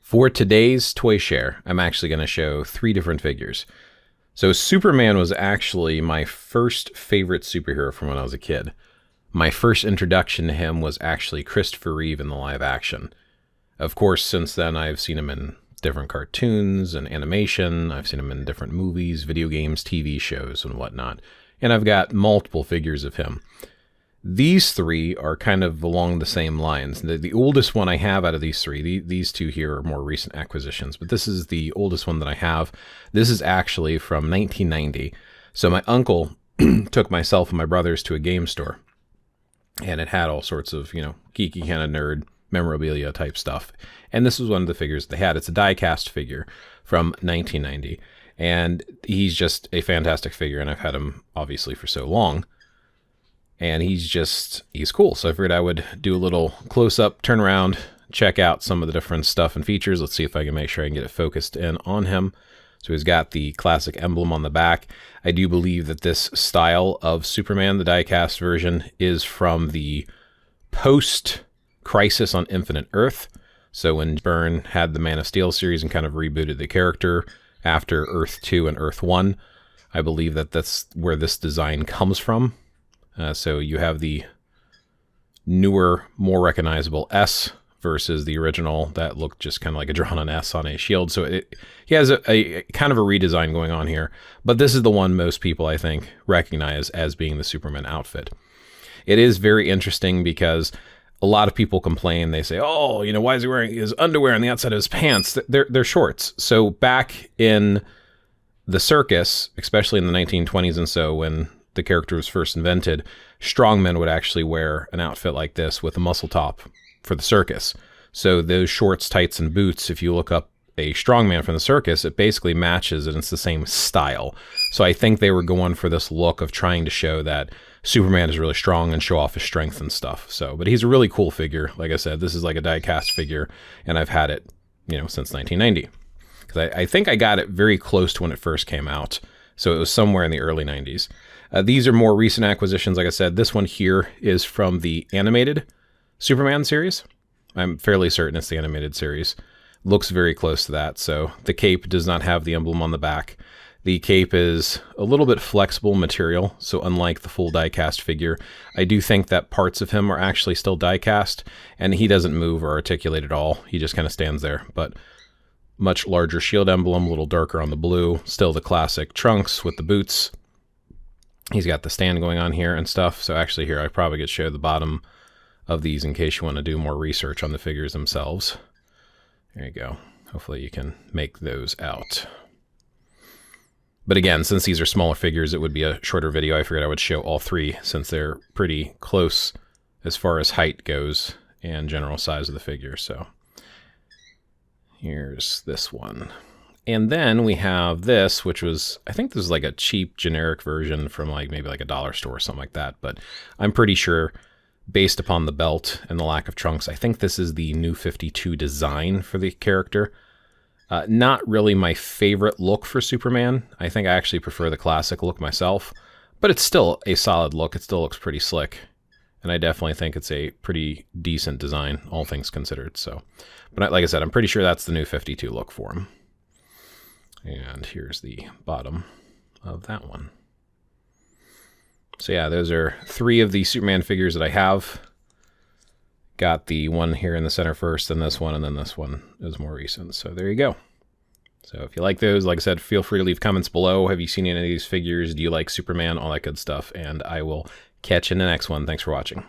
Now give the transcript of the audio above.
For today's toy share, I'm actually going to show 3 different figures. So Superman was actually my first favorite superhero from when I was a kid. My first introduction to him was actually Christopher Reeve in the live action. Of course, since then I've seen him in different cartoons and animation. I've seen him in different movies, video games, TV shows, and whatnot. And I've got multiple figures of him. These 3 are kind of along the same lines. The oldest one I have out of these 3, these 2 here are more recent acquisitions, but this is the oldest one that I have. This is actually from 1990. So my uncle took myself and my brothers to a game store, and it had all sorts of, geeky kind of nerd memorabilia type stuff. And this was one of the figures they had. It's a die-cast figure from 1990, and he's just a fantastic figure, and I've had him obviously for so long. And he's cool. So I figured I would do a little close-up, turn around, check out some of the different stuff and features. Let's see if I can make sure I can get it focused in on him. So he's got the classic emblem on the back. I do believe that this style of Superman, the die-cast version, is from the post-Crisis on Infinite Earth. So when Byrne had the Man of Steel series and kind of rebooted the character after Earth 2 and Earth 1, I believe that that's where this design comes from. So you have the newer, more recognizable S versus the original that looked just kind of like a drawn-on S on a shield. So he has a kind of a redesign going on here. But this is the one most people, I think, recognize as being the Superman outfit. It is very interesting because a lot of people complain. They say, oh, why is he wearing his underwear on the outside of his pants? They're shorts. So back in the circus, especially in the 1920s and so, when the character was first invented, strongmen would actually wear an outfit like this with a muscle top for the circus. So those shorts, tights, and boots, if you look up a strongman from the circus, it basically matches and it's the same style. So I think they were going for this look of trying to show that Superman is really strong and show off his strength and stuff. So, but he's a really cool figure. Like I said, this is like a die-cast figure, and I've had it, since 1990. Because I think I got it very close to when it first came out. So it was somewhere in the early 90s. These are more recent acquisitions. Like I said, this one here is from the animated Superman series. I'm fairly certain it's the animated series. Looks very close to that. So the cape does not have the emblem on the back. The cape is a little bit flexible material. So unlike the full die-cast figure, I do think that parts of him are actually still die-cast, and he doesn't move or articulate at all. He just kind of stands there. But much larger shield emblem, a little darker on the blue. Still the classic trunks with the boots. He's got the stand going on here and stuff. So actually here, I probably could show the bottom of these in case you want to do more research on the figures themselves. There you go. Hopefully you can make those out. But again, since these are smaller figures, it would be a shorter video. I figured I would show all 3 since they're pretty close as far as height goes and general size of the figure. So here's this one. And then we have this, which was, I think this is like a cheap generic version from maybe like a dollar store or something like that. But I'm pretty sure based upon the belt and the lack of trunks, I think this is the new 52 design for the character. Not really my favorite look for Superman. I think I actually prefer the classic look myself, but it's still a solid look. It still looks pretty slick. And I definitely think it's a pretty decent design, all things considered. So, but like I said, I'm pretty sure that's the new 52 look for him. And here's the bottom of that one. So yeah, those are 3 of the Superman figures that I have. Got the one here in the center first, then this one, and then this one is more recent. So there you go. So if you like those, like I said, feel free to leave comments below. Have you seen any of these figures? Do you like Superman? All that good stuff. And I will catch you in the next one. Thanks for watching.